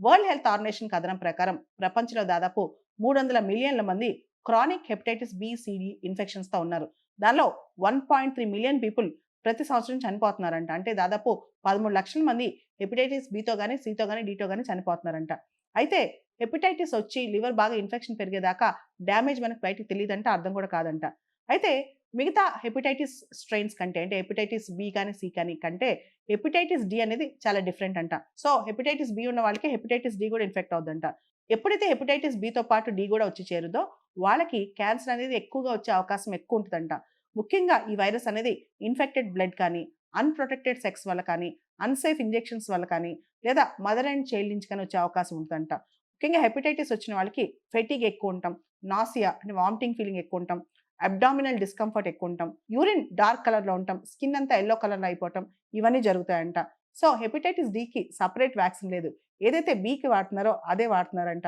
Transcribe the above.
World health organisation కథనం ప్రకారం ప్రపంచంలో దాదాపు 300 మిలియన్ల మంది క్రానిక్ హెపటైటిస్ బి సిడి ఇన్ఫెక్షన్స్తో ఉన్నారు. దానిలో 1.3 మిలియన్ పీపుల్ ప్రతి సంవత్సరం చనిపోతున్నారంట. అంటే దాదాపు 13 లక్షల మంది హెపటైటిస్ బితో కానీ సితో కానీ డితో కానీ చనిపోతున్నారంట. అయితే హెపటైటిస్ వచ్చి లివర్ బాగా ఇన్ఫెక్షన్ పెరిగేదాకా డ్యామేజ్ మనకు బయటకు తెలియదంట, అర్థం కూడా కాదంట. అయితే మిగతా హెపటైటిస్ స్ట్రెయిన్స్ కంటే, అంటే హెపటైటిస్ బి కానీ సి కానీ కంటే హెపటైటిస్ డి అనేది చాలా డిఫరెంట్ అంట. సో హెపటైటిస్ బి ఉన్న వాళ్ళకి హెపటైటిస్ డి కూడా ఇన్ఫెక్ట్ అవుద్దంట. ఎప్పుడైతే హెపటైటిస్ బితో పాటు డి కూడా వచ్చి చేరుదో వాళ్ళకి క్యాన్సర్ అనేది ఎక్కువగా వచ్చే అవకాశం ఎక్కువ ఉంటుందంట. ముఖ్యంగా ఈ వైరస్ అనేది ఇన్ఫెక్టెడ్ బ్లడ్ కానీ, అన్‌ప్రొటెక్టెడ్ సెక్స్ వల్ల కానీ, అన్‌సేఫ్ ఇంజెక్షన్స్ వల్ల కానీ, లేదా మదర్ అండ్ చైల్డ్ నుంచి కానీ వచ్చే అవకాశం ఉంటదంట. ముఖ్యంగా హెపటైటిస్ వచ్చిన వాళ్ళకి ఫెటిగ్ ఎక్కువ ఉంటాం, నాసియా అంటే వామిటింగ్ ఫీలింగ్ ఎక్కువ ఉంటాం, అబ్డామినల్ డిస్కంఫర్ట్ ఎక్కువ ఉంటాం, యూరిన్ డార్క్ కలర్‌లో ఉంటాం, స్కిన్ అంతా యెల్లో కలర్‌లో అయిపోవటం, ఇవన్నీ జరుగుతాయంట. సో హెపటైటిస్ డికి సెపరేట్ వ్యాక్సిన్ లేదు. ఏదైతే బికి వాడుతున్నారో అదే వాడుతున్నారంట.